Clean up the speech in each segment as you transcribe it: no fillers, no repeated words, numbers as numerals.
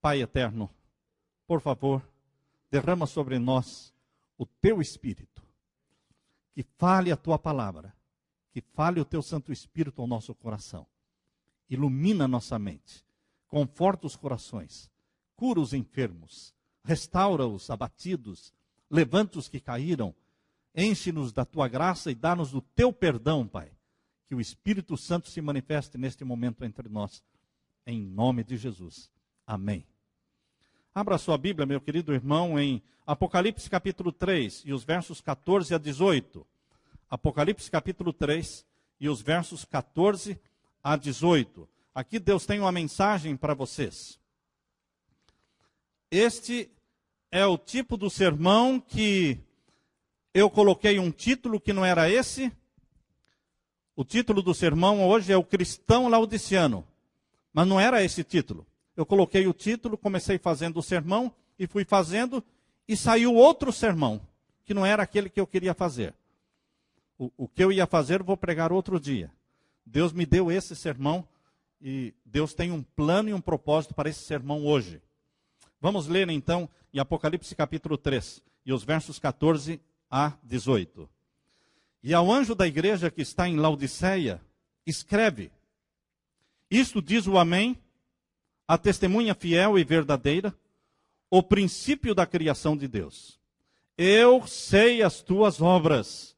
Pai eterno, por favor, derrama sobre nós o teu Espírito, que fale a tua palavra, que fale o teu Santo Espírito ao nosso coração. Ilumina nossa mente, conforta os corações, cura os enfermos, restaura os abatidos, levanta os que caíram, enche-nos da tua graça e dá-nos do teu perdão, Pai. Que o Espírito Santo se manifeste neste momento entre nós, em nome de Jesus. Amém. Abra sua Bíblia, meu querido irmão, em Apocalipse capítulo 3 e os versos 14 a 18. Apocalipse capítulo 3 e os versos 14 a 18. Aqui Deus tem uma mensagem para vocês. Este é o tipo do sermão que eu coloquei um título que não era esse. O título do sermão hoje é o Cristão Laodiceano. Mas não era esse título. Eu coloquei o título, comecei fazendo o sermão e fui fazendo e saiu outro sermão, que não era aquele que eu queria fazer. O que eu ia fazer, eu vou pregar outro dia. Deus me deu esse sermão e Deus tem um plano e um propósito para esse sermão hoje. Vamos ler então em Apocalipse capítulo 3 e os versos 14 a 18. E ao anjo da igreja que está em Laodiceia, escreve: isto diz o Amém, a testemunha fiel e verdadeira, o princípio da criação de Deus. Eu sei as tuas obras,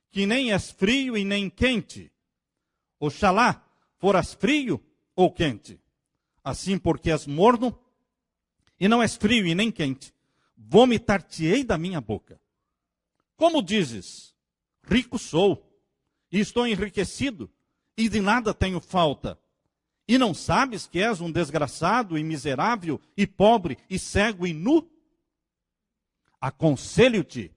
que nem és frio e nem quente. Oxalá foras frio ou quente. Assim, porque és morno e não és frio e nem quente, vomitar-te-ei da minha boca. Como dizes, rico sou, e estou enriquecido, e de nada tenho falta. E não sabes que és um desgraçado e miserável, e pobre, e cego e nu? Aconselho-te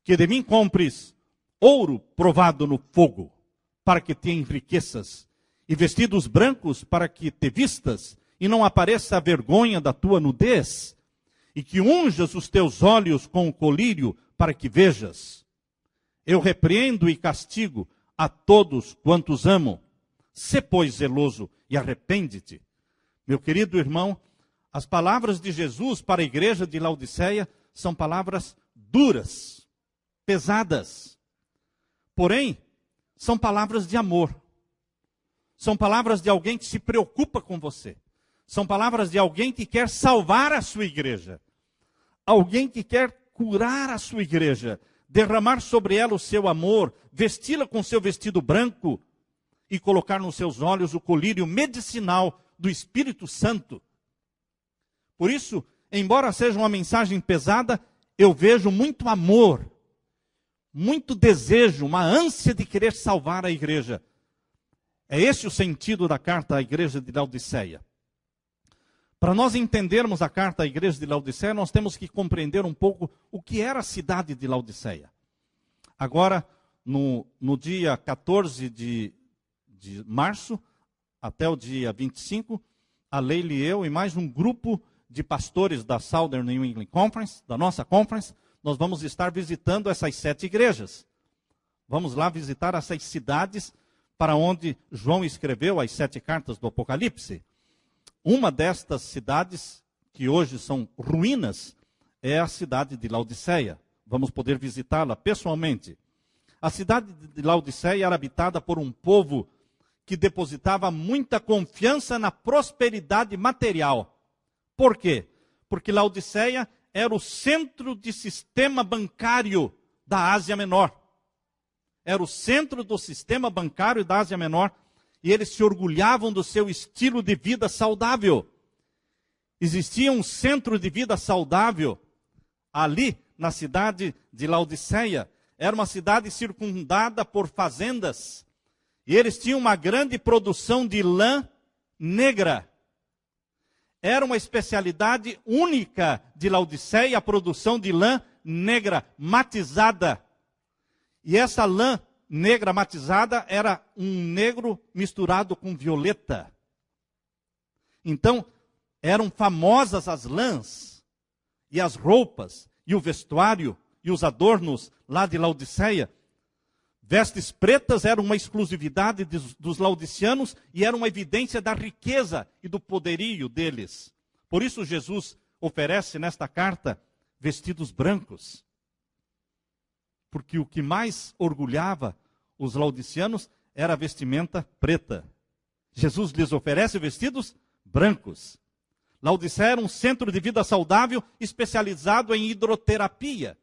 que de mim compres ouro provado no fogo, para que te enriqueças, e vestidos brancos para que te vistas, e não apareça a vergonha da tua nudez, e que unjas os teus olhos com o colírio, para que vejas. Eu repreendo e castigo a todos quantos amo. Sê, pois, zeloso e arrepende-te. Meu querido irmão, as palavras de Jesus para a igreja de Laodiceia são palavras duras, pesadas. Porém, são palavras de amor. São palavras de alguém que se preocupa com você. São palavras de alguém que quer salvar a sua igreja. Alguém que quer curar a sua igreja, derramar sobre ela o seu amor, vesti-la com seu vestido branco e colocar nos seus olhos o colírio medicinal do Espírito Santo. Por isso, embora seja uma mensagem pesada, eu vejo muito amor, muito desejo, uma ânsia de querer salvar a igreja. É esse o sentido da carta à igreja de Laodiceia. Para nós entendermos a carta à igreja de Laodiceia, nós temos que compreender um pouco o que era a cidade de Laodiceia. Agora, no dia 14 de março, até o dia 25, a Leila e eu e mais um grupo de pastores da Southern New England Conference, da nossa conference, nós vamos estar visitando essas 7 igrejas. Vamos lá visitar essas cidades para onde João escreveu as 7 cartas do Apocalipse. Uma destas cidades, que hoje são ruínas, é a cidade de Laodiceia. Vamos poder visitá-la pessoalmente. A cidade de Laodiceia era habitada por um povo que depositava muita confiança na prosperidade material. Por quê? Porque Laodiceia era o centro de sistema bancário da Ásia Menor. Era o centro do sistema bancário da Ásia Menor. E eles se orgulhavam do seu estilo de vida saudável. Existia um centro de vida saudável ali na cidade de Laodiceia. Era uma cidade circundada por fazendas. E eles tinham uma grande produção de lã negra. Era uma especialidade única de Laodiceia, a produção de lã negra, matizada. E essa lã negra matizada era um negro misturado com violeta. Então, eram famosas as lãs, e as roupas, e o vestuário, e os adornos lá de Laodiceia. Vestes pretas eram uma exclusividade dos laodiceanos, e era uma evidência da riqueza e do poderio deles. Por isso Jesus oferece nesta carta vestidos brancos. Porque o que mais orgulhava os laodiceanos era a vestimenta preta. Jesus lhes oferece vestidos brancos. Laodiceia era um centro de vida saudável especializado em hidroterapia.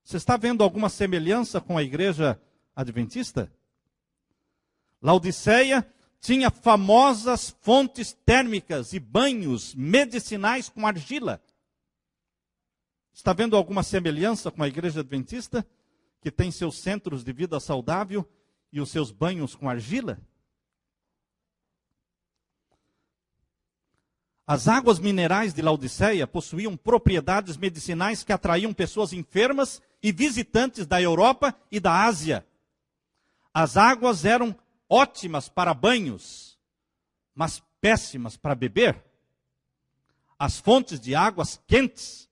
Você está vendo alguma semelhança com a igreja adventista? Laodiceia tinha famosas fontes térmicas e banhos medicinais com argila. Está vendo alguma semelhança com a igreja adventista, que tem seus centros de vida saudável e os seus banhos com argila? As águas minerais de Laodiceia possuíam propriedades medicinais que atraíam pessoas enfermas e visitantes da Europa e da Ásia. As águas eram ótimas para banhos, mas péssimas para beber. As fontes de águas quentes,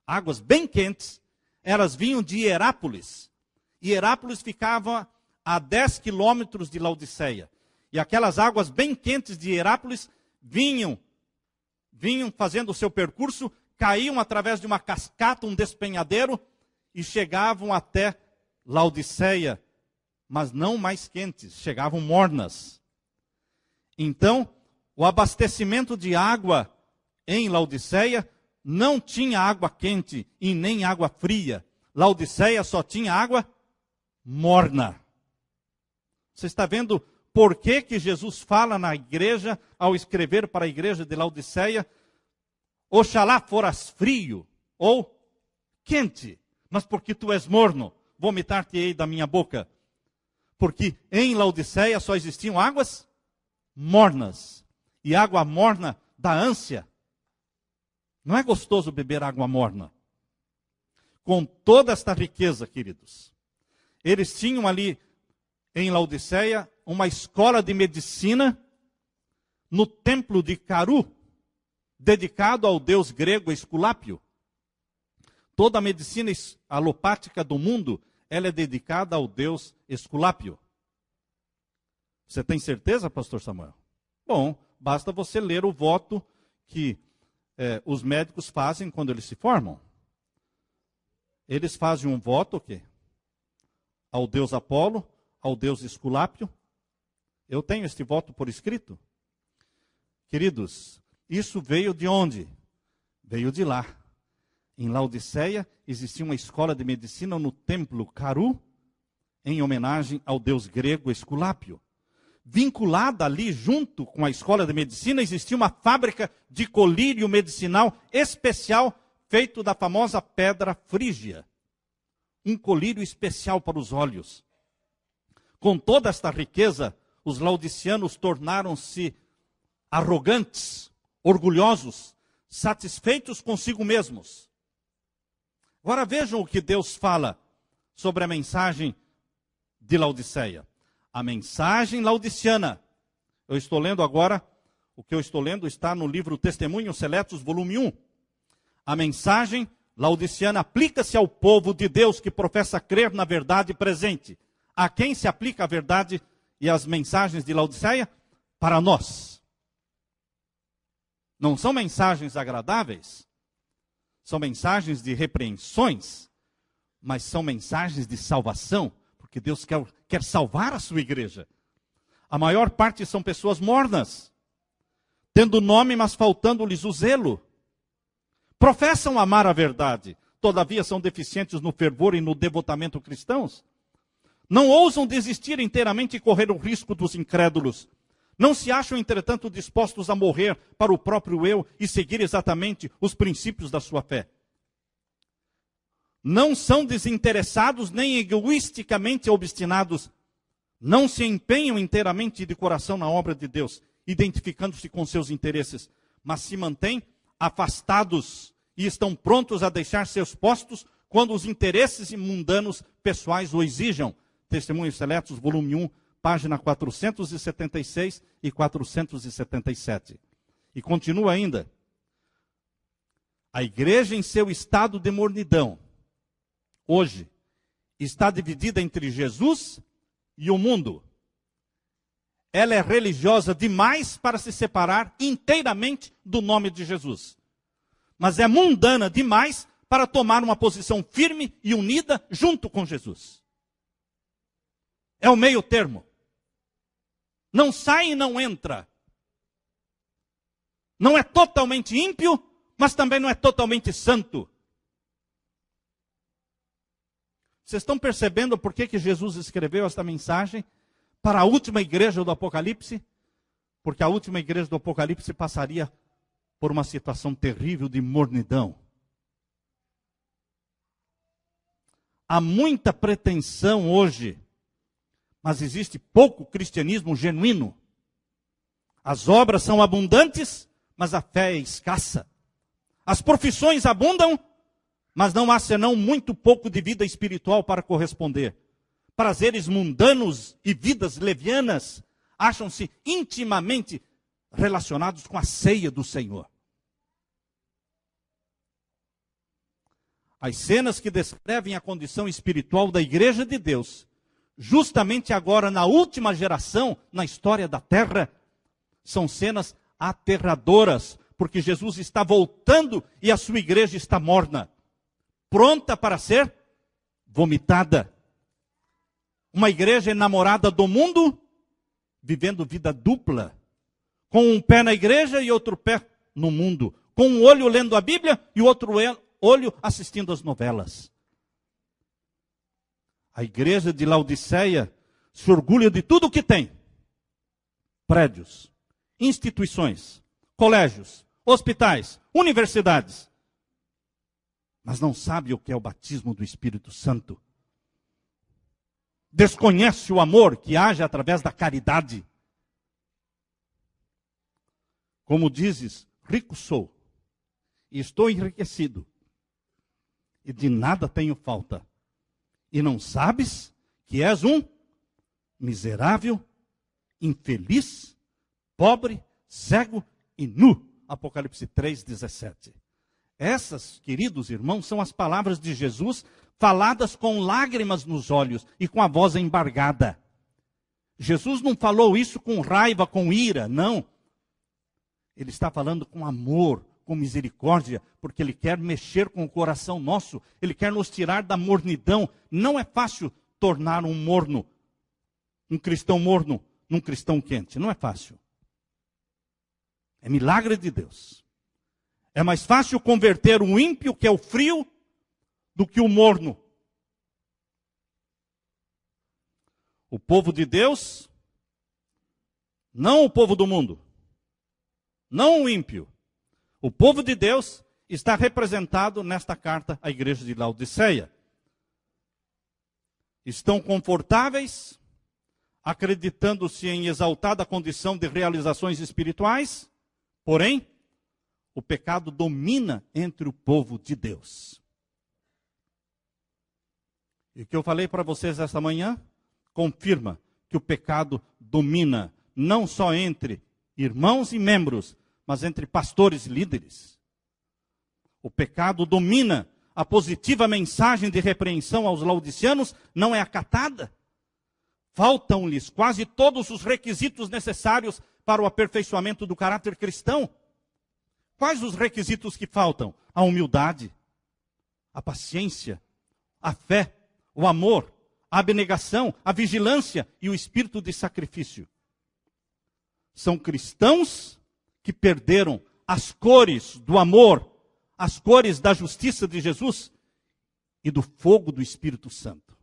águas bem quentes, elas vinham de Hierápolis. E Hierápolis ficava a 10 quilômetros de Laodiceia. E aquelas águas bem quentes de Hierápolis vinham fazendo o seu percurso, caíam através de uma cascata, um despenhadeiro, e chegavam até Laodiceia, mas não mais quentes, chegavam mornas. Então, o abastecimento de água em Laodiceia não tinha água quente e nem água fria. Laodiceia só tinha água morna. Você está vendo por que que Jesus fala na igreja, ao escrever para a igreja de Laodiceia, oxalá foras frio ou quente, mas porque tu és morno, vomitar-te-ei da minha boca. Porque em Laodiceia só existiam águas mornas. E água morna dá ânsia. Não é gostoso beber água morna. Com toda esta riqueza, queridos, eles tinham ali em Laodiceia uma escola de medicina no templo de Caru, dedicado ao deus grego Esculápio. Toda a medicina alopática do mundo, ela é dedicada ao deus Esculápio. Você tem certeza, pastor Samuel? Bom, basta você ler o voto que os médicos fazem quando eles se formam. Eles fazem um voto, o quê? Ao deus Apolo, ao deus Esculápio. Eu tenho este voto por escrito. Queridos, isso veio de onde? Veio de lá. Em Laodiceia existia uma escola de medicina no templo Caru, em homenagem ao deus grego Esculápio. Vinculada ali, junto com a escola de medicina, existia uma fábrica de colírio medicinal especial, feito da famosa pedra frígia. Um colírio especial para os olhos. Com toda esta riqueza, os laodiceanos tornaram-se arrogantes, orgulhosos, satisfeitos consigo mesmos. Agora vejam o que Deus fala sobre a mensagem de Laodiceia. A mensagem laodiciana. Eu estou lendo agora, o que eu estou lendo está no livro Testemunhos Seletos, volume 1. A mensagem laodiciana aplica-se ao povo de Deus que professa crer na verdade presente. A quem se aplica a verdade e as mensagens de Laodiceia? Para nós. Não são mensagens agradáveis, são mensagens de repreensões, mas são mensagens de salvação, porque Deus quer salvar a sua igreja. A maior parte são pessoas mornas, tendo nome, mas faltando-lhes o zelo. Professam amar a verdade, todavia são deficientes no fervor e no devotamento cristãos. Não ousam desistir inteiramente e correr o risco dos incrédulos. Não se acham, entretanto, dispostos a morrer para o próprio eu e seguir exatamente os princípios da sua fé. Não são desinteressados nem egoisticamente obstinados. Não se empenham inteiramente de coração na obra de Deus, identificando-se com seus interesses, mas se mantêm afastados e estão prontos a deixar seus postos quando os interesses mundanos pessoais o exijam. Testemunhos Seletos, volume 1, página 476 e 477. E continua ainda. A igreja em seu estado de mornidão, hoje, está dividida entre Jesus e o mundo. ela é religiosa demais para se separar inteiramente do nome de Jesus. Mas é mundana demais para tomar uma posição firme e unida junto com Jesus. É o meio termo. Não sai e não entra. Não é totalmente ímpio, mas também não é totalmente santo. Vocês estão percebendo por que Jesus escreveu esta mensagem para a última igreja do Apocalipse? Porque a última igreja do Apocalipse passaria por uma situação terrível de mornidão. Há muita pretensão hoje, mas existe pouco cristianismo genuíno. As obras são abundantes, mas a fé é escassa. As profissões abundam, mas não há senão muito pouco de vida espiritual para corresponder. Prazeres mundanos e vidas levianas acham-se intimamente relacionados com a ceia do Senhor. As cenas que descrevem a condição espiritual da igreja de Deus, justamente agora na última geração na história da terra, são cenas aterradoras, porque Jesus está voltando e a sua igreja está morna, pronta para ser vomitada. Uma igreja enamorada do mundo, vivendo vida dupla, com um pé na igreja e outro pé no mundo, com um olho lendo a Bíblia e o outro olho assistindo as novelas. A igreja de Laodiceia se orgulha de tudo o que tem: prédios, instituições, colégios, hospitais, universidades. Mas não sabe o que é o batismo do Espírito Santo. Desconhece o amor que age através da caridade. Como dizes, rico sou, e estou enriquecido, e de nada tenho falta. E não sabes que és um miserável, infeliz, pobre, cego e nu. Apocalipse 3:17. Essas, queridos irmãos, são as palavras de Jesus faladas com lágrimas nos olhos e com a voz embargada. Jesus não falou isso com raiva, com ira, não. Ele está falando com amor, com misericórdia, porque Ele quer mexer com o coração nosso. Ele quer nos tirar da mornidão. Não é fácil tornar um morno, um cristão morno, num cristão quente. Não é fácil. É milagre de Deus. É mais fácil converter um ímpio, que é o frio, do que o morno. O povo de Deus, não o povo do mundo, não o ímpio. O povo de Deus está representado nesta carta à igreja de Laodiceia. Estão confortáveis, acreditando-se em exaltada condição de realizações espirituais, porém, o pecado domina entre o povo de Deus. E o que eu falei para vocês esta manhã confirma que o pecado domina não só entre irmãos e membros, mas entre pastores e líderes. O pecado domina, a positiva mensagem de repreensão aos laodiceanos não é acatada. Faltam-lhes quase todos os requisitos necessários para o aperfeiçoamento do caráter cristão. Quais os requisitos que faltam? A humildade, a paciência, a fé, o amor, a abnegação, a vigilância e o espírito de sacrifício. São cristãos que perderam as cores do amor, as cores da justiça de Jesus e do fogo do Espírito Santo.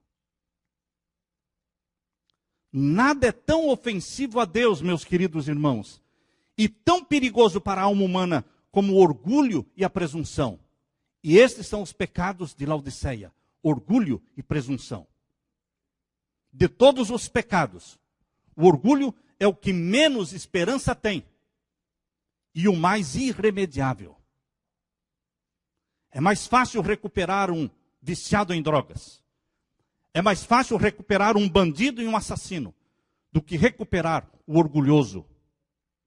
Nada é tão ofensivo a Deus, meus queridos irmãos, e tão perigoso para a alma humana como o orgulho e a presunção. E estes são os pecados de Laodiceia: orgulho e presunção. De todos os pecados, o orgulho é o que menos esperança tem e o mais irremediável. É mais fácil recuperar um viciado em drogas. É mais fácil recuperar um bandido e um assassino do que recuperar o orgulhoso,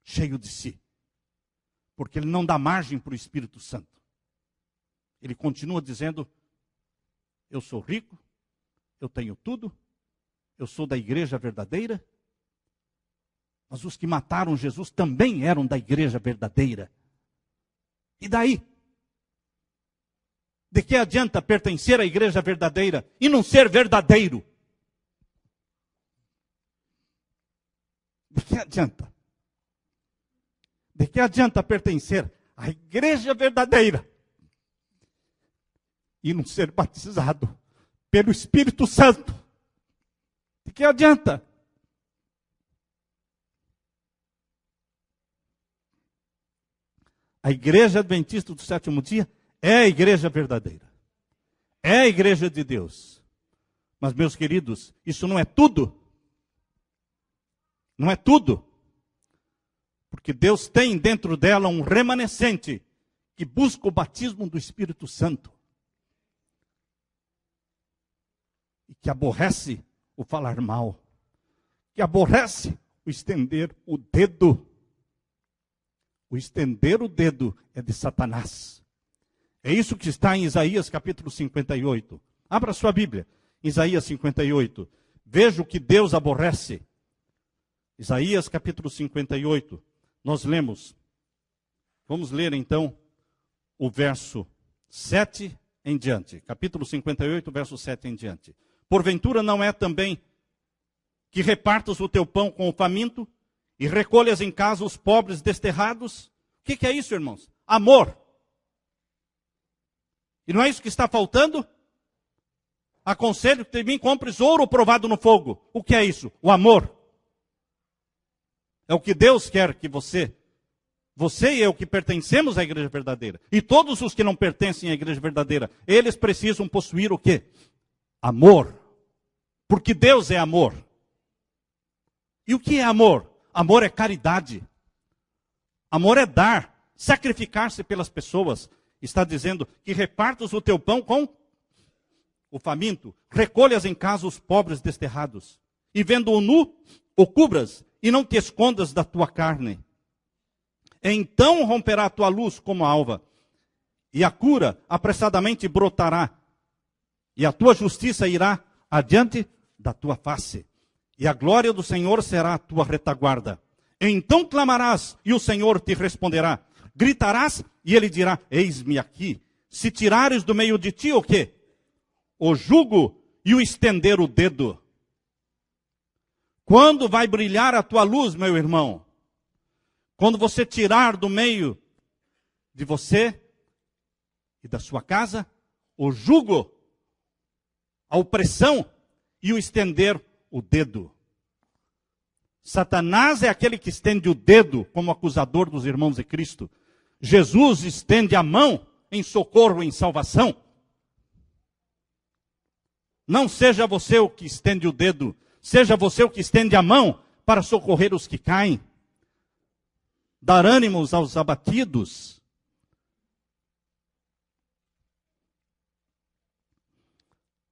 cheio de si. Porque ele não dá margem para o Espírito Santo. Ele continua dizendo: eu sou rico, eu tenho tudo, eu sou da igreja verdadeira, Mas os que mataram Jesus também eram da igreja verdadeira. E daí? De que adianta pertencer à igreja verdadeira e não ser verdadeiro? De que adianta? De que adianta pertencer à igreja verdadeira e não ser batizado pelo Espírito Santo? De que adianta? A igreja adventista do sétimo dia é a igreja verdadeira. É a igreja de Deus. Mas, meus queridos, isso não é tudo. Não é tudo. Porque Deus tem dentro dela um remanescente que busca o batismo do Espírito Santo. E que aborrece o falar mal. Que aborrece o estender o dedo. O estender o dedo é de Satanás. É isso que está em Isaías capítulo 58. Abra sua Bíblia. Isaías 58. Veja o que Deus aborrece. Isaías capítulo 58. Nós lemos. Vamos ler então o verso 7 em diante. Capítulo 58, verso 7 em diante. Porventura não é também que repartas o teu pão com o faminto e recolhas em casa os pobres desterrados? O que é isso, irmãos? Amor. E não é isso que está faltando? Aconselho que de mim compres ouro provado no fogo. O que é isso? O amor. É o que Deus quer que você e eu que pertencemos à igreja verdadeira, e todos os que não pertencem à igreja verdadeira, eles precisam possuir o quê? Amor. Porque Deus é amor. E o que é amor? Amor é caridade. Amor é dar, sacrificar-se pelas pessoas. Está dizendo que repartas o teu pão com o faminto, recolhas em casa os pobres desterrados, e vendo-o nu, o cubras, e não te escondas da tua carne. Então romperá a tua luz como a alva, e a cura apressadamente brotará, e a tua justiça irá adiante da tua face, e a glória do Senhor será a tua retaguarda. Então clamarás, e o Senhor te responderá. Gritarás, e ele dirá, eis-me aqui. Se tirares do meio de ti o quê? O jugo e o estender o dedo. Quando vai brilhar a tua luz, meu irmão? Quando você tirar do meio de você e da sua casa o jugo, a opressão e o estender o dedo. Satanás é aquele que estende o dedo como acusador dos irmãos de Cristo. Jesus estende a mão em socorro, em salvação. Não seja você o que estende o dedo, seja você o que estende a mão para socorrer os que caem, dar ânimos aos abatidos.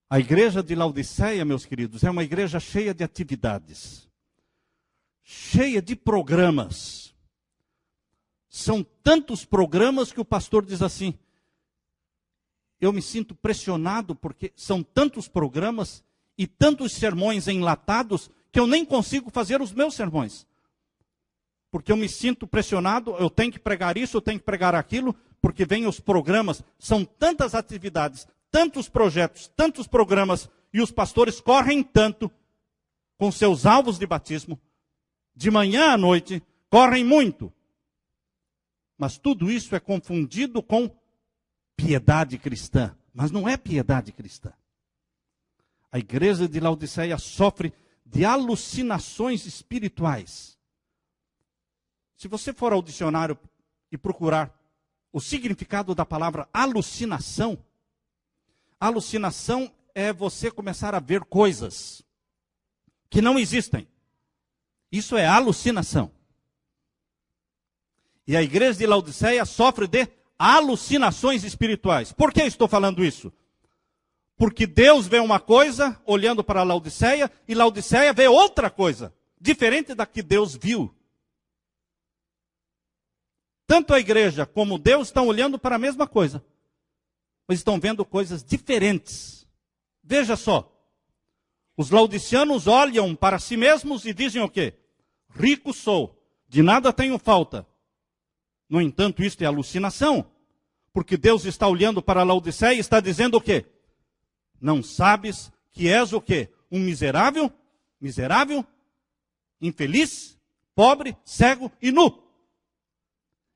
A igreja de Laodiceia, meus queridos, é uma igreja cheia de atividades, cheia de programas. São tantos programas que o pastor diz assim, eu me sinto pressionado porque são tantos programas e tantos sermões enlatados que eu nem consigo fazer os meus sermões. Porque eu me sinto pressionado, eu tenho que pregar isso, eu tenho que pregar aquilo, porque vem os programas, são tantas atividades, tantos projetos, tantos programas, e os pastores correm tanto com seus alvos de batismo, de manhã à noite, correm muito. Mas tudo isso é confundido com piedade cristã. Mas não é piedade cristã. A igreja de Laodiceia sofre de alucinações espirituais. Se você for ao dicionário e procurar o significado da palavra alucinação, alucinação é você começar a ver coisas que não existem. Isso é alucinação. E a igreja de Laodiceia sofre de alucinações espirituais. Por que estou falando isso? Porque Deus vê uma coisa olhando para Laodiceia e Laodiceia vê outra coisa, diferente da que Deus viu. Tanto a igreja como Deus estão olhando para a mesma coisa, mas estão vendo coisas diferentes. Veja só, os laodiceanos olham para si mesmos e dizem o quê? rico sou, de nada tenho falta. No entanto, isto é alucinação, porque Deus está olhando para Laodiceia e está dizendo o quê? Não sabes que és o quê? Um miserável, infeliz, pobre, cego e nu.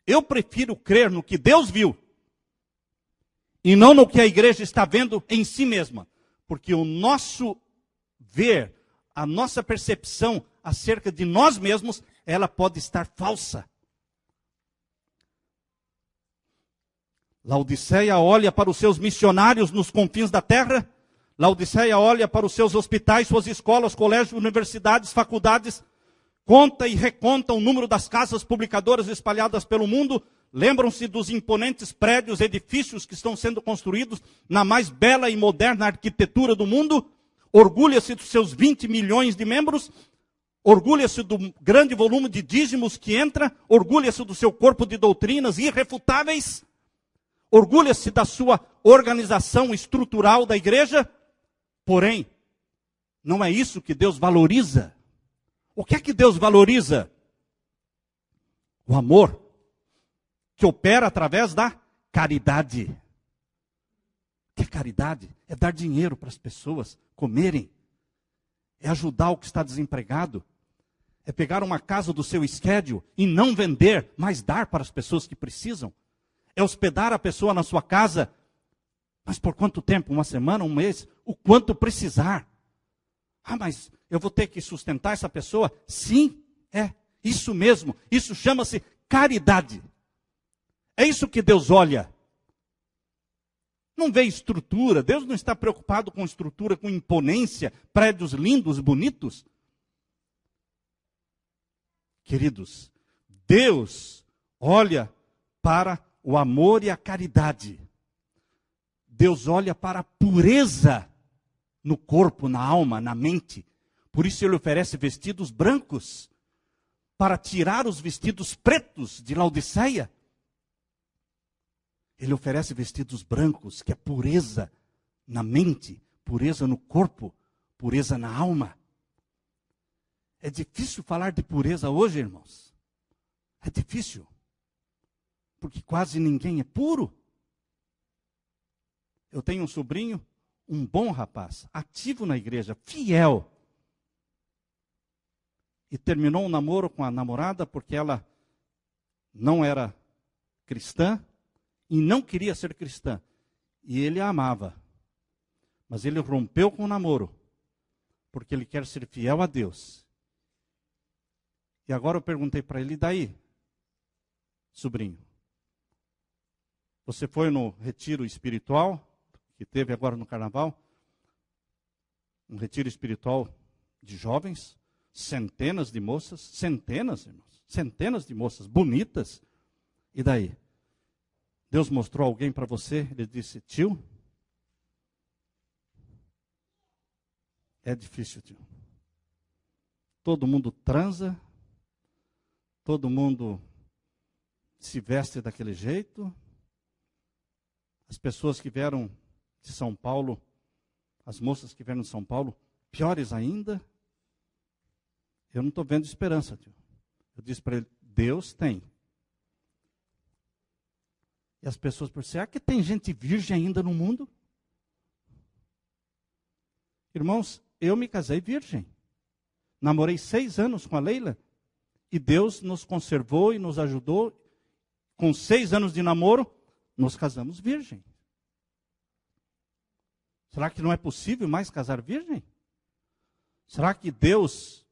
Eu prefiro crer no que Deus viu e não no que a igreja está vendo em si mesma. Porque o nosso ver, a nossa percepção acerca de nós mesmos, ela pode estar falsa. Laodiceia olha para os seus missionários nos confins da terra. Laodiceia olha para os seus hospitais, suas escolas, colégios, universidades, faculdades. Conta e reconta o número das casas publicadoras espalhadas pelo mundo. Lembram-se dos imponentes prédios, edifícios que estão sendo construídos na mais bela e moderna arquitetura do mundo. Orgulha-se dos seus 20 milhões de membros. Orgulha-se do grande volume de dízimos que entra. Orgulha-se do seu corpo de doutrinas irrefutáveis. Orgulha-se da sua organização estrutural da igreja. Porém, não é isso que Deus valoriza. O que é que Deus valoriza? O amor, que opera através da caridade. O que é caridade? É dar dinheiro para as pessoas comerem. É ajudar o que está desempregado. É pegar uma casa do seu schedule e não vender, mas dar para as pessoas que precisam. É hospedar a pessoa na sua casa, mas por quanto tempo? Uma semana, um mês? O quanto precisar. Ah, mas eu vou ter que sustentar essa pessoa? Sim, é isso mesmo. Isso chama-se caridade. É isso que Deus olha. Não vê estrutura. Deus não está preocupado com estrutura, com imponência, prédios lindos, bonitos. Queridos, Deus olha para o amor e a caridade. Deus olha para a pureza no corpo, na alma, na mente. Por isso ele oferece vestidos brancos, para tirar os vestidos pretos de Laodiceia. Ele oferece vestidos brancos, que é pureza na mente, pureza no corpo, pureza na alma. É difícil falar de pureza hoje, irmãos. É difícil. Porque quase ninguém é puro. Eu tenho um sobrinho, um bom rapaz, ativo na igreja, fiel. E terminou um namoro com a namorada porque ela não era cristã e não queria ser cristã. E ele a amava. Mas ele rompeu com o namoro porque ele quer ser fiel a Deus. E agora eu perguntei para ele, e daí, sobrinho? Você foi no retiro espiritual, que teve agora no carnaval? Um retiro espiritual de jovens, centenas de moças, centenas, irmãos, centenas de moças bonitas. E daí? Deus mostrou alguém para você, ele disse, tio, é difícil, tio. Todo mundo transa, todo mundo se veste daquele jeito. As pessoas que vieram de São Paulo, as moças que vieram de São Paulo, piores ainda. Eu não estou vendo esperança, tio. Eu disse para ele, Deus tem. E as pessoas perguntam, será que tem gente virgem ainda no mundo? Irmãos, eu me casei virgem. Namorei 6 anos com a Leila. E Deus nos conservou e nos ajudou. Com 6 anos de namoro, nos casamos virgem. Será que não é possível mais casar virgem? Será que Deus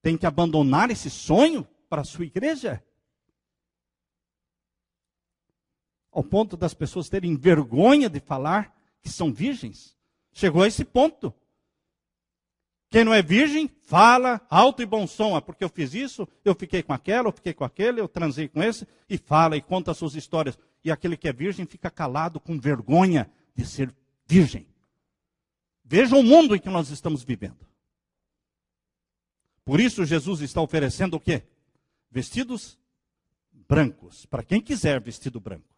tem que abandonar esse sonho para a sua igreja? Ao ponto das pessoas terem vergonha de falar que são virgens. Chegou a esse ponto. Quem não é virgem, fala alto e bom som. É porque eu fiz isso, eu fiquei com aquela, eu fiquei com aquele, eu transei com esse. E fala e conta as suas histórias. E aquele que é virgem fica calado com vergonha de ser virgem. Veja o mundo em que nós estamos vivendo. Por isso Jesus está oferecendo o quê? Vestidos brancos. Para quem quiser vestido branco.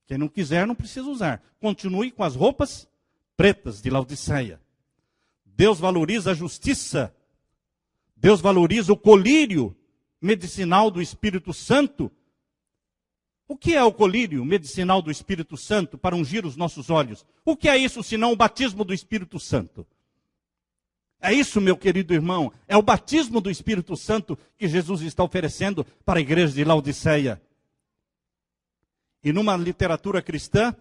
Quem não quiser não precisa usar. Continue com as roupas pretas de Laodiceia. Deus valoriza a justiça. Deus valoriza o colírio medicinal do Espírito Santo. O que é o colírio medicinal do Espírito Santo para ungir os nossos olhos? O que é isso senão o batismo do Espírito Santo? É isso, meu querido irmão, é o batismo do Espírito Santo que Jesus está oferecendo para a igreja de Laodiceia. E numa literatura cristã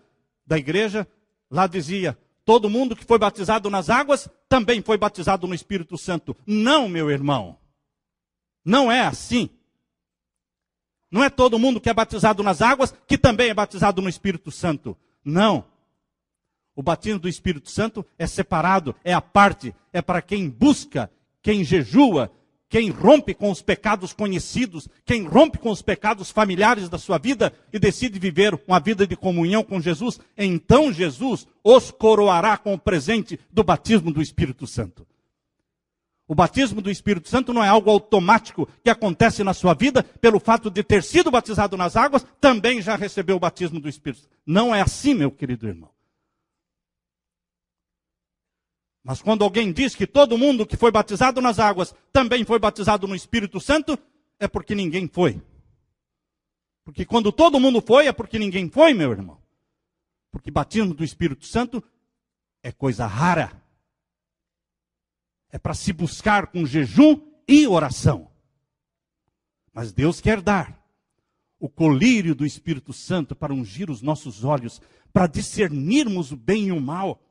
da igreja, lá dizia: todo mundo que foi batizado nas águas também foi batizado no Espírito Santo. Não, meu irmão, não é assim. Não é todo mundo que é batizado nas águas que também é batizado no Espírito Santo. Não. O batismo do Espírito Santo é separado, é à parte, é para quem busca, quem jejua, quem rompe com os pecados conhecidos, quem rompe com os pecados familiares da sua vida e decide viver uma vida de comunhão com Jesus. Então Jesus os coroará com o presente do batismo do Espírito Santo. O batismo do Espírito Santo não é algo automático que acontece na sua vida, pelo fato de ter sido batizado nas águas, também já recebeu o batismo do Espírito Santo. Não é assim, meu querido irmão. Mas quando alguém diz que todo mundo que foi batizado nas águas também foi batizado no Espírito Santo, é porque ninguém foi. Porque quando todo mundo foi, é porque ninguém foi, meu irmão. Porque batismo do Espírito Santo é coisa rara. É para se buscar com jejum e oração. Mas Deus quer dar o colírio do Espírito Santo para ungir os nossos olhos, para discernirmos o bem e o mal.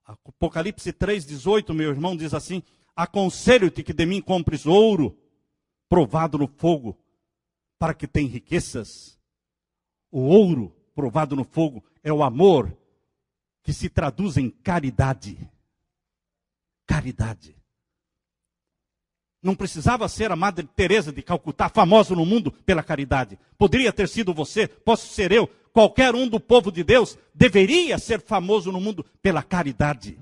Apocalipse 3,18, meu irmão, diz assim: aconselho-te que de mim compres ouro, provado no fogo, para que tenha riquezas. O ouro provado no fogo é o amor, que se traduz em caridade. Caridade. Não precisava ser a Madre Teresa de Calcutá, famosa no mundo pela caridade. Poderia ter sido você, posso ser eu, qualquer um do povo de Deus deveria ser famoso no mundo pela caridade.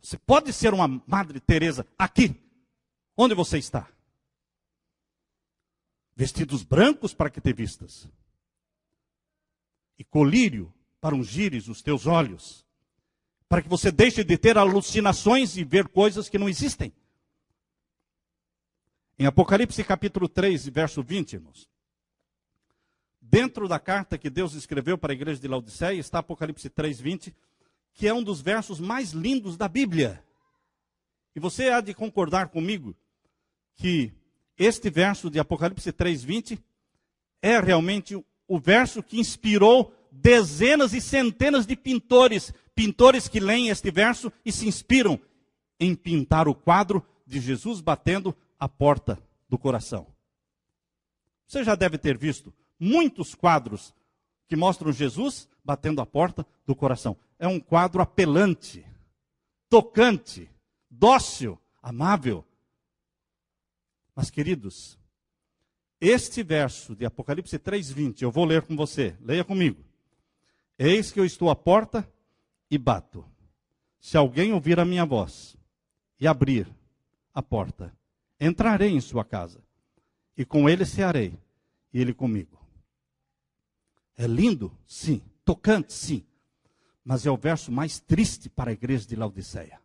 Você pode ser uma Madre Teresa aqui, onde você está. Vestidos brancos para que te vistas. E colírio para ungires os teus olhos. Para que você deixe de ter alucinações e ver coisas que não existem. Em Apocalipse capítulo 3, verso 20, irmãos. Dentro da carta que Deus escreveu para a igreja de Laodiceia, está Apocalipse 3, 20, que é um dos versos mais lindos da Bíblia. E você há de concordar comigo que este verso de Apocalipse 3, 20 é realmente o verso que inspirou dezenas e centenas de pintores que leem este verso e se inspiram em pintar o quadro de Jesus batendo a porta do coração. Você já deve ter visto muitos quadros que mostram Jesus batendo a porta do coração. É um quadro apelante, tocante, dócil, amável. Mas, queridos, este verso de Apocalipse 3:20, eu vou ler com você, leia comigo. Eis que eu estou à porta e bato. Se alguém ouvir a minha voz e abrir a porta, entrarei em sua casa, e com ele cearei, e ele comigo. É lindo? Sim. Tocante? Sim. Mas é o verso mais triste para a igreja de Laodiceia.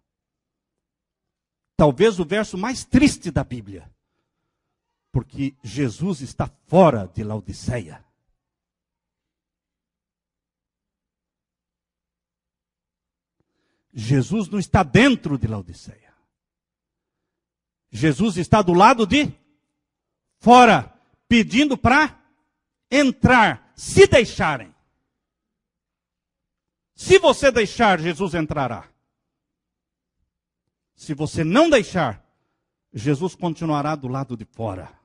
Talvez o verso mais triste da Bíblia. Porque Jesus está fora de Laodiceia. Jesus não está dentro de Laodiceia. Jesus está do lado de fora, pedindo para entrar, se deixarem. Se você deixar, Jesus entrará. Se você não deixar, Jesus continuará do lado de fora.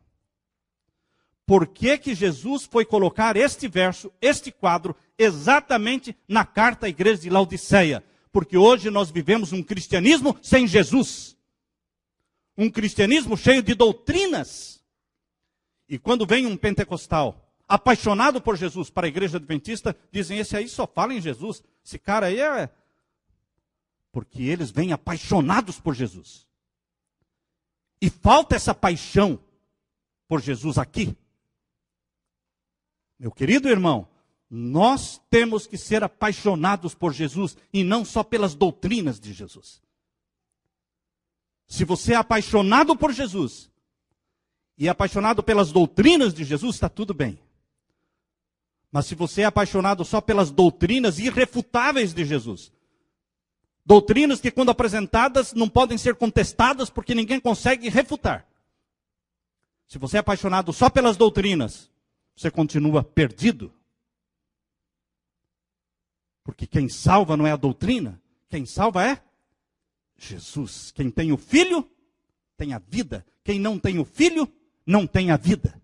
Por que que Jesus foi colocar este verso, este quadro, exatamente na carta à igreja de Laodiceia? Porque hoje nós vivemos um cristianismo sem Jesus. Um cristianismo cheio de doutrinas. E quando vem um pentecostal apaixonado por Jesus para a igreja adventista, dizem, esse aí só fala em Jesus. Esse cara aí é... Porque eles vêm apaixonados por Jesus. E falta essa paixão por Jesus aqui. Meu querido irmão, nós temos que ser apaixonados por Jesus e não só pelas doutrinas de Jesus. Se você é apaixonado por Jesus, e é apaixonado pelas doutrinas de Jesus, está tudo bem. Mas se você é apaixonado só pelas doutrinas irrefutáveis de Jesus, doutrinas que, quando apresentadas, não podem ser contestadas porque ninguém consegue refutar. Se você é apaixonado só pelas doutrinas, você continua perdido. Porque quem salva não é a doutrina, quem salva é Jesus. Quem tem o Filho, tem a vida. Quem não tem o Filho, não tem a vida.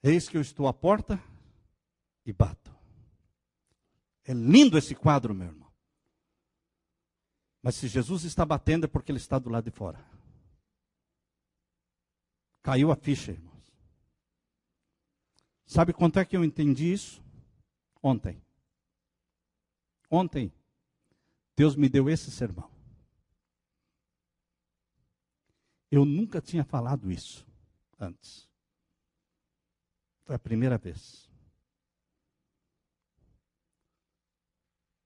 Eis que eu estou à porta e bato. É lindo esse quadro, meu irmão. Mas se Jesus está batendo é porque ele está do lado de fora. Caiu a ficha, irmãos. Sabe quanto é que eu entendi isso? Ontem. Ontem, Deus me deu esse sermão. Eu nunca tinha falado isso antes. Foi a primeira vez.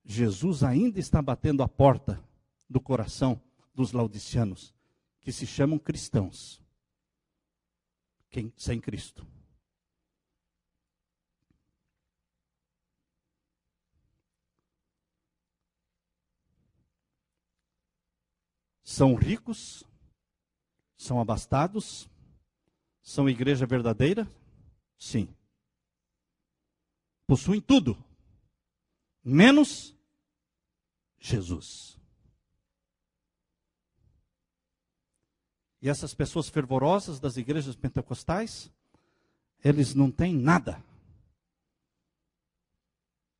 Jesus ainda está batendo a porta do coração dos laodiceanos, que se chamam cristãos, sem Cristo. São ricos, são abastados, são igreja verdadeira? Sim. Possuem tudo, menos Jesus. E essas pessoas fervorosas das igrejas pentecostais, eles não têm nada.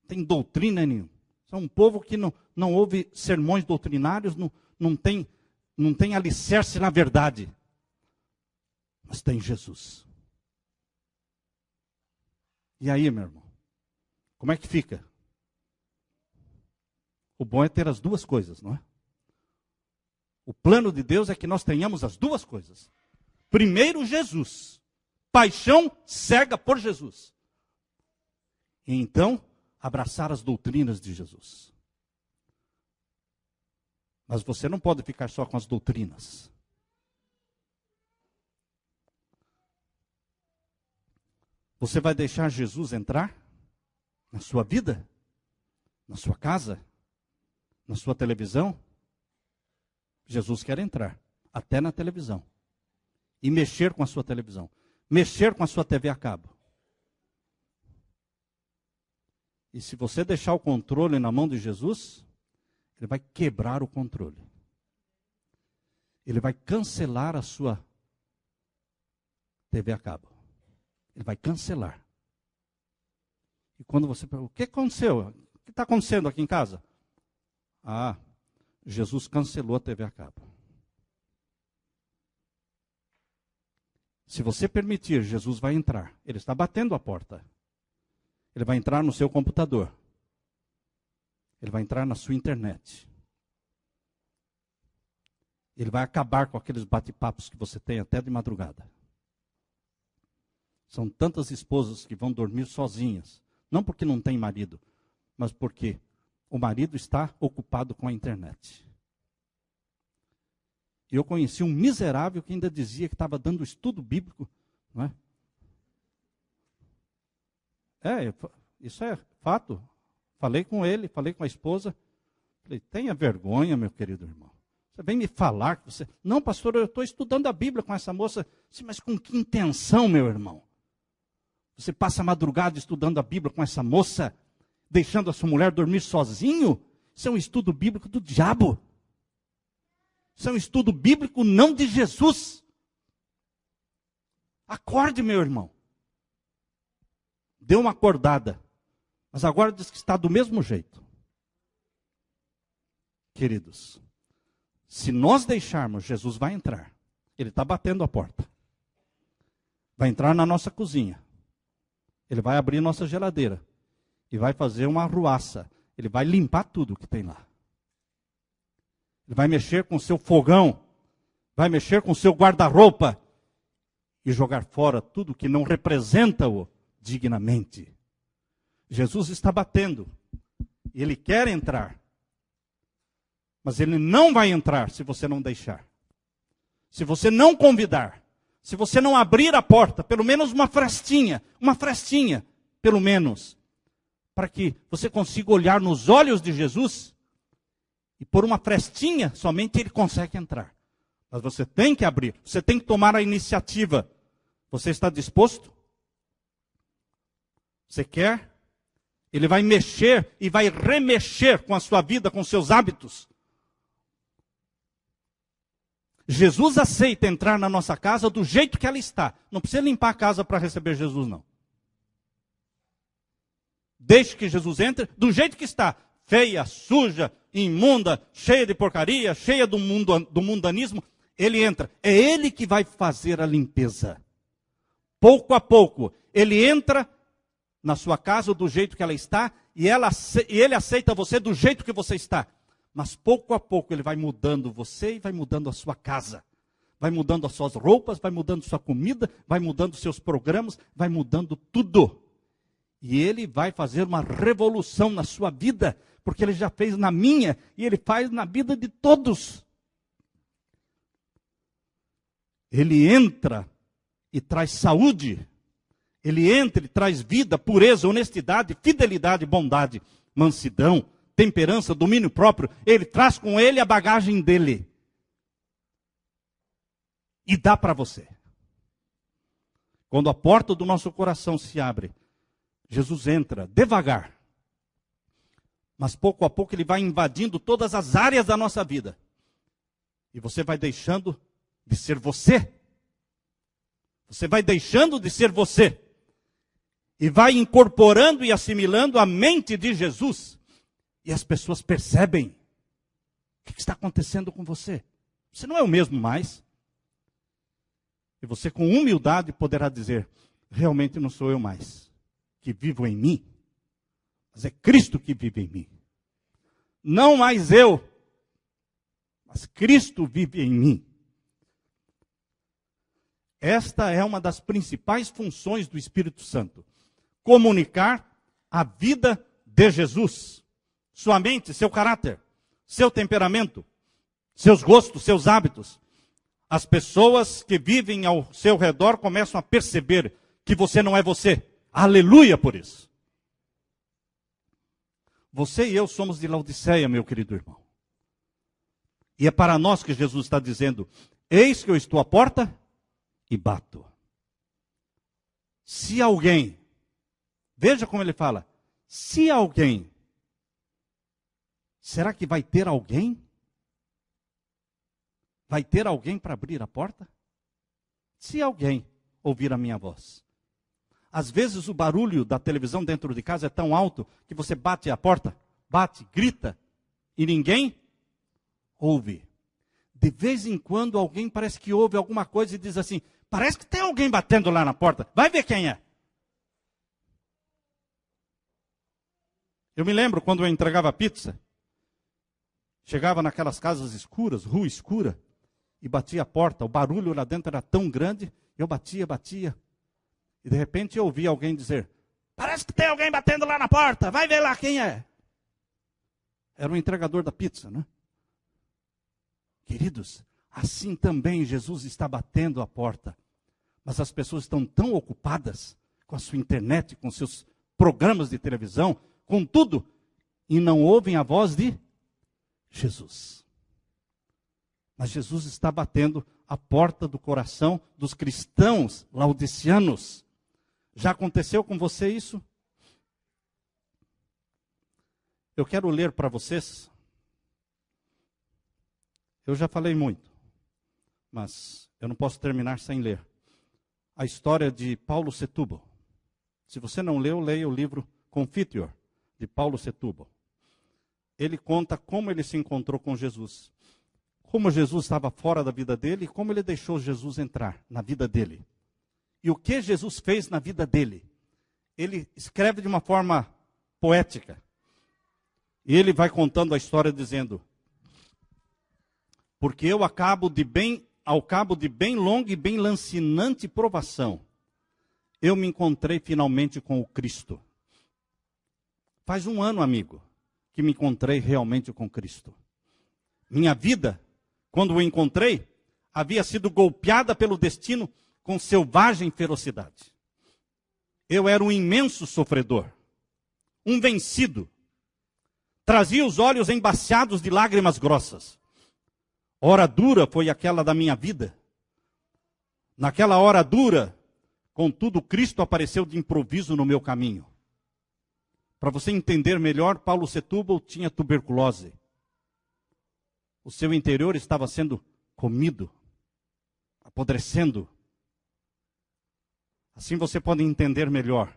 Não tem doutrina nenhuma. São um povo que não ouve sermões doutrinários, não tem alicerce na verdade. Mas tem Jesus. E aí, meu irmão? Como é que fica? O bom é ter as duas coisas, não é? O plano de Deus é que nós tenhamos as duas coisas. Primeiro, Jesus. Paixão cega por Jesus. E então, abraçar as doutrinas de Jesus. Mas você não pode ficar só com as doutrinas. Você vai deixar Jesus entrar na sua vida? Na sua casa? Na sua televisão? Jesus quer entrar, até na televisão. E mexer com a sua televisão. Mexer com a sua TV a cabo. E se você deixar o controle na mão de Jesus, ele vai quebrar o controle. Ele vai cancelar a sua TV a cabo. Ele vai cancelar. E quando você pergunta, o que aconteceu? O que está acontecendo aqui em casa? Ah, Jesus cancelou a TV a cabo. Se você permitir, Jesus vai entrar. Ele está batendo a porta. Ele vai entrar no seu computador. Ele vai entrar na sua internet. Ele vai acabar com aqueles bate-papos que você tem até de madrugada. São tantas esposas que vão dormir sozinhas. Não porque não tem marido, mas porque o marido está ocupado com a internet. E eu conheci um miserável que ainda dizia que estava dando estudo bíblico. Não é? Isso é fato. Falei com ele, falei com a esposa. Falei, tenha vergonha, meu querido irmão. Você vem me falar que você... Não, pastor, eu estou estudando a Bíblia com essa moça. Sim, mas com que intenção, meu irmão? Você passa a madrugada estudando a Bíblia com essa moça, deixando a sua mulher dormir sozinho? Isso é um estudo bíblico do diabo. Isso é um estudo bíblico não de Jesus. Acorde, meu irmão. Deu uma acordada. Mas agora diz que está do mesmo jeito. Queridos, se nós deixarmos, Jesus vai entrar. Ele está batendo a porta. Vai entrar na nossa cozinha. Ele vai abrir nossa geladeira. E vai fazer uma arruaça. Ele vai limpar tudo que tem lá. Ele vai mexer com o seu fogão. Vai mexer com o seu guarda-roupa. e jogar fora tudo que não representa-o dignamente. Jesus está batendo. Ele quer entrar. Mas ele não vai entrar se você não deixar. Se você não convidar. Se você não abrir a porta, pelo menos uma frestinha, pelo menos, para que você consiga olhar nos olhos de Jesus, e por uma frestinha, somente ele consegue entrar. Mas você tem que abrir, você tem que tomar a iniciativa. Você está disposto? Você quer? Ele vai mexer e vai remexer com a sua vida, com seus hábitos. Jesus aceita entrar na nossa casa do jeito que ela está. Não precisa limpar a casa para receber Jesus, não. Deixe que Jesus entre do jeito que está. Feia, suja, imunda, cheia de porcaria, cheia do mundanismo. Ele entra. É ele que vai fazer a limpeza. Pouco a pouco, ele entra na sua casa do jeito que ela está e ele aceita você do jeito que você está. Mas pouco a pouco ele vai mudando você e vai mudando a sua casa. Vai mudando as suas roupas, vai mudando sua comida, vai mudando seus programas, vai mudando tudo. E ele vai fazer uma revolução na sua vida, porque ele já fez na minha e ele faz na vida de todos. Ele entra e traz saúde. Ele entra e traz vida, pureza, honestidade, fidelidade, bondade, mansidão, temperança, domínio próprio. Ele traz com ele a bagagem dele. E dá para você. Quando a porta do nosso coração se abre, Jesus entra devagar. Mas pouco a pouco ele vai invadindo todas as áreas da nossa vida. E você vai deixando de ser você. Você vai deixando de ser você. E vai incorporando e assimilando a mente de Jesus. E as pessoas percebem. O que está acontecendo com você? Você não é o mesmo mais. E você com humildade poderá dizer, realmente não sou eu mais que vivo em mim, mas é Cristo que vive em mim. Não mais eu, mas Cristo vive em mim. Esta é uma das principais funções do Espírito Santo. Comunicar a vida de Jesus. Sua mente, seu caráter, seu temperamento, seus gostos, seus hábitos. As pessoas que vivem ao seu redor começam a perceber que você não é você. Aleluia por isso. Você e eu somos de Laodiceia, meu querido irmão. E é para nós que Jesus está dizendo, eis que eu estou à porta e bato. Se alguém, veja como ele fala, se alguém, será que vai ter alguém? Vai ter alguém para abrir a porta? Se alguém ouvir a minha voz. Às vezes o barulho da televisão dentro de casa é tão alto que você bate a porta, bate, grita, e ninguém ouve. De vez em quando alguém parece que ouve alguma coisa e diz assim, parece que tem alguém batendo lá na porta, vai ver quem é. Eu me lembro quando eu entregava pizza, chegava naquelas casas escuras, rua escura, e batia a porta, o barulho lá dentro era tão grande, eu batia. E de repente eu ouvi alguém dizer, parece que tem alguém batendo lá na porta, vai ver lá quem é. Era o entregador da pizza, né? Queridos, assim também Jesus está batendo a porta. Mas as pessoas estão tão ocupadas com a sua internet, com seus programas de televisão, com tudo, e não ouvem a voz de Jesus. Mas Jesus está batendo a porta do coração dos cristãos laodiceanos. Já aconteceu com você isso? Eu quero ler para vocês. Eu já falei muito, mas eu não posso terminar sem ler. A história de Paulo Setúbal. Se você não leu, leia o livro Confiteor, de Paulo Setúbal. Ele conta como ele se encontrou com Jesus. Como Jesus estava fora da vida dele e como ele deixou Jesus entrar na vida dele. E o que Jesus fez na vida dele. Ele escreve de uma forma poética. E ele vai contando a história dizendo, porque eu acabo de bem ao cabo de bem longa e bem lancinante provação, eu me encontrei finalmente com o Cristo. Faz um ano, amigo, que me encontrei realmente com Cristo. Minha vida, quando o encontrei, havia sido golpeada pelo destino com selvagem ferocidade. Eu era um imenso sofredor, um vencido. Trazia os olhos embaciados de lágrimas grossas. Hora dura foi aquela da minha vida. Naquela hora dura, contudo, Cristo apareceu de improviso no meu caminho. Para você entender melhor, Paulo Setúbal tinha tuberculose. O seu interior estava sendo comido, apodrecendo. Assim você pode entender melhor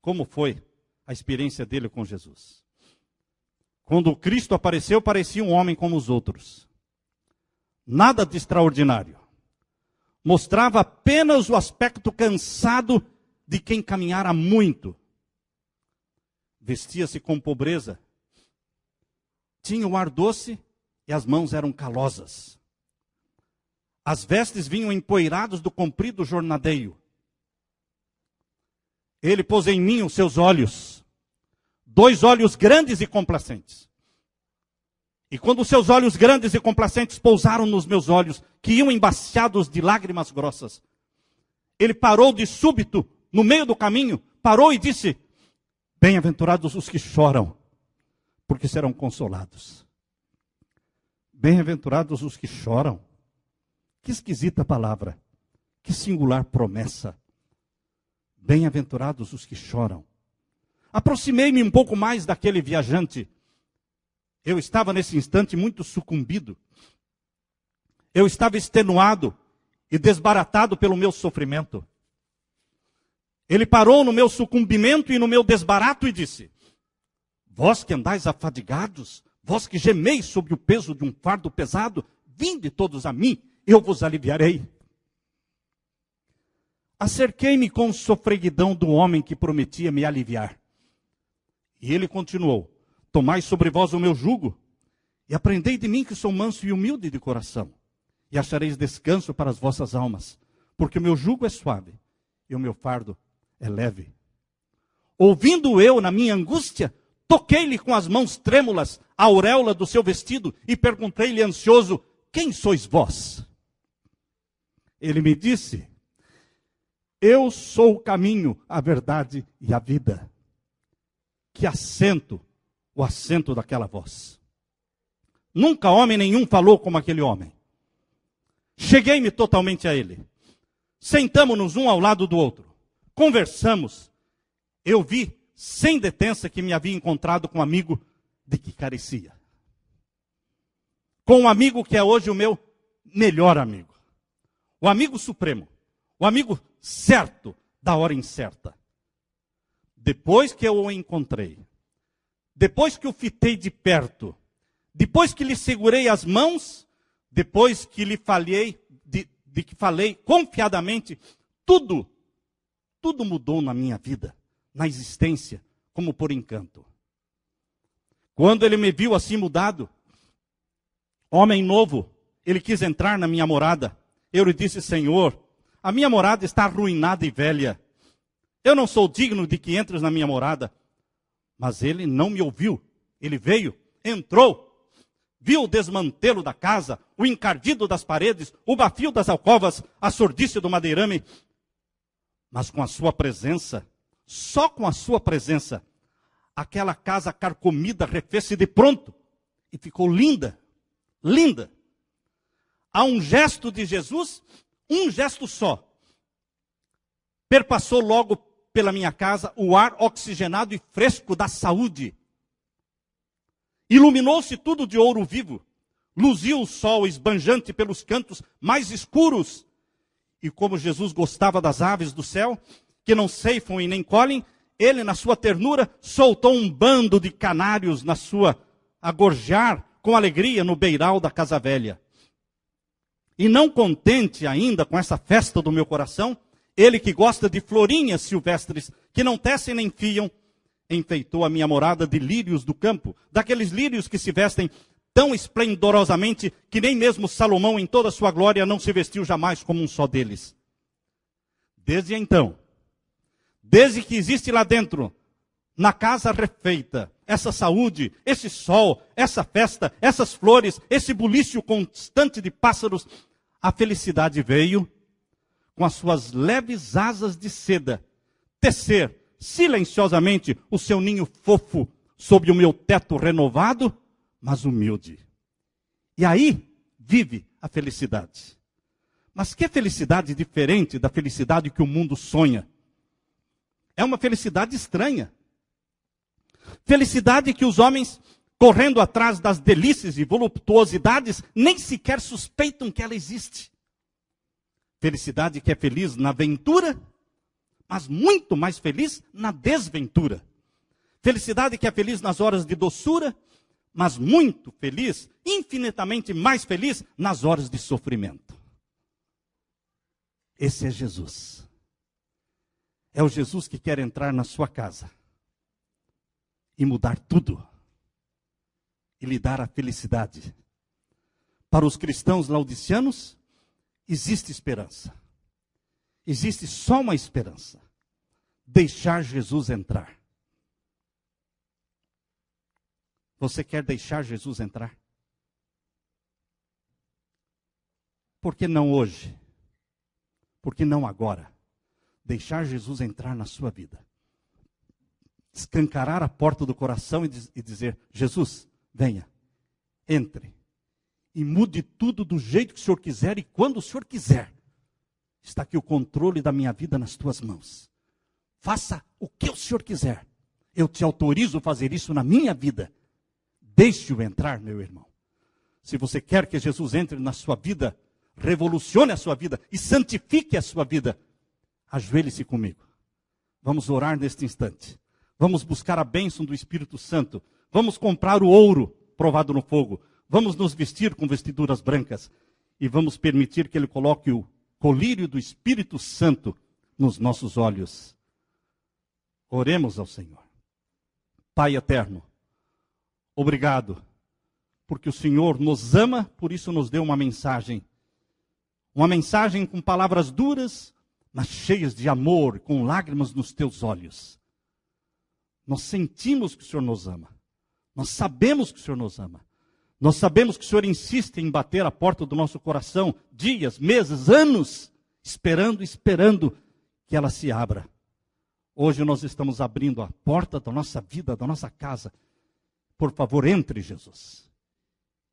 como foi a experiência dele com Jesus. Quando o Cristo apareceu, parecia um homem como os outros. Nada de extraordinário. Mostrava apenas o aspecto cansado de quem caminhara muito. Vestia-se com pobreza. Tinha o ar doce e as mãos eram calosas. As vestes vinham empoeiradas do comprido jornadeio. Ele pôs em mim os seus olhos, 2 olhos grandes e complacentes. E quando os seus olhos grandes e complacentes pousaram nos meus olhos, que iam embaciados de lágrimas grossas, ele parou de súbito, no meio do caminho, parou e disse: bem-aventurados os que choram, porque serão consolados. Bem-aventurados os que choram. Que esquisita palavra, que singular promessa. Bem-aventurados os que choram. Aproximei-me um pouco mais daquele viajante. Eu estava nesse instante muito sucumbido. Eu estava extenuado e desbaratado pelo meu sofrimento. Ele parou no meu sucumbimento e no meu desbarato e disse: vós que andais afadigados, vós que gemeis sob o peso de um fardo pesado, vinde todos a mim, eu vos aliviarei. Acerquei-me com sofreguidão do homem que prometia me aliviar. E ele continuou: tomai sobre vós o meu jugo, e aprendei de mim que sou manso e humilde de coração, e achareis descanso para as vossas almas, porque o meu jugo é suave, e o meu fardo é leve. Ouvindo eu na minha angústia, toquei-lhe com as mãos trêmulas a auréola do seu vestido, e perguntei-lhe ansioso: quem sois vós? Ele me disse: eu sou o caminho, a verdade e a vida. Que acento, o acento daquela voz. Nunca homem nenhum falou como aquele homem. Cheguei-me totalmente a ele. Sentamo-nos um ao lado do outro. Conversamos. Eu vi, sem detença, que me havia encontrado com um amigo de que carecia. Com um amigo que é hoje o meu melhor amigo. O amigo supremo. O amigo certo da hora incerta. Depois que eu o encontrei, depois que o fitei de perto, depois que lhe segurei as mãos, depois que lhe falei, de que falei confiadamente, tudo mudou na minha vida, na existência, como por encanto. Quando ele me viu assim mudado, homem novo, ele quis entrar na minha morada. Eu lhe disse: Senhor, a minha morada está arruinada e velha. Eu não sou digno de que entres na minha morada. Mas ele não me ouviu. Ele veio, entrou, viu o desmantelo da casa, o encardido das paredes, o bafio das alcovas, a sordice do madeirame. Mas com a sua presença, só com a sua presença, aquela casa carcomida refez-se de pronto e ficou linda, linda. Há um gesto de Jesus, um gesto só. Perpassou logo pela minha casa o ar oxigenado e fresco da saúde. Iluminou-se tudo de ouro vivo. Luziu o sol esbanjante pelos cantos mais escuros. E como Jesus gostava das aves do céu, que não ceifam e nem colhem, ele, na sua ternura, soltou um bando de canários a gorjear com alegria no beiral da casa velha. E não contente ainda com essa festa do meu coração, ele que gosta de florinhas silvestres, que não tecem nem fiam, enfeitou a minha morada de lírios do campo, daqueles lírios que se vestem tão esplendorosamente que nem mesmo Salomão, em toda a sua glória, não se vestiu jamais como um só deles. Desde então, desde que existe lá dentro, na casa refeita, essa saúde, esse sol, essa festa, essas flores, esse bulício constante de pássaros, a felicidade veio com as suas leves asas de seda, tecer silenciosamente o seu ninho fofo sob o meu teto renovado, mas humilde. E aí vive a felicidade. Mas que felicidade diferente da felicidade que o mundo sonha. É uma felicidade estranha. Felicidade que os homens, correndo atrás das delícias e voluptuosidades, nem sequer suspeitam que ela existe. Felicidade que é feliz na aventura, mas muito mais feliz na desventura. Felicidade que é feliz nas horas de doçura, mas muito feliz, infinitamente mais feliz nas horas de sofrimento. Esse é Jesus. É o Jesus que quer entrar na sua casa e mudar tudo. E lhe dar a felicidade. Para os cristãos laodiceanos, existe esperança. Existe só uma esperança. Deixar Jesus entrar. Você quer deixar Jesus entrar? Por que não hoje? Por que não agora? Deixar Jesus entrar na sua vida. Escancarar a porta do coração e dizer, Jesus, venha, entre. E mude tudo do jeito que o Senhor quiser e quando o Senhor quiser. Está aqui o controle da minha vida nas tuas mãos. Faça o que o Senhor quiser. Eu te autorizo a fazer isso na minha vida. Deixe-o entrar, meu irmão. Se você quer que Jesus entre na sua vida, revolucione a sua vida e santifique a sua vida, ajoelhe-se comigo. Vamos orar neste instante. Vamos buscar a bênção do Espírito Santo. Vamos comprar o ouro provado no fogo. Vamos nos vestir com vestiduras brancas. E vamos permitir que Ele coloque o colírio do Espírito Santo nos nossos olhos. Oremos ao Senhor. Pai eterno, obrigado, porque o Senhor nos ama, por isso nos deu uma mensagem. Uma mensagem com palavras duras, mas cheias de amor, com lágrimas nos teus olhos. Nós sentimos que o Senhor nos ama. Nós sabemos que o Senhor nos ama. Nós sabemos que o Senhor insiste em bater a porta do nosso coração, dias, meses, anos, esperando que ela se abra. Hoje nós estamos abrindo a porta da nossa vida, da nossa casa. Por favor, entre, Jesus.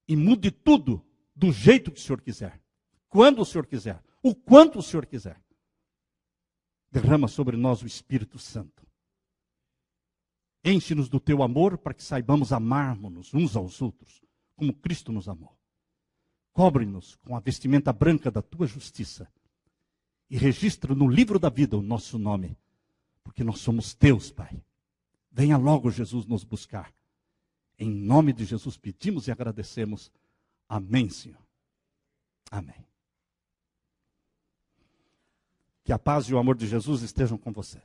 E mude tudo do jeito que o Senhor quiser. Quando o Senhor quiser. O quanto o Senhor quiser. Derrama sobre nós o Espírito Santo. Enche-nos do teu amor para que saibamos amarmos-nos uns aos outros, como Cristo nos amou. Cobre-nos com a vestimenta branca da tua justiça. E registra no livro da vida o nosso nome. Porque nós somos teus, Pai. Venha logo, Jesus, nos buscar. Em nome de Jesus pedimos e agradecemos. Amém, Senhor. Amém. Que a paz e o amor de Jesus estejam com você.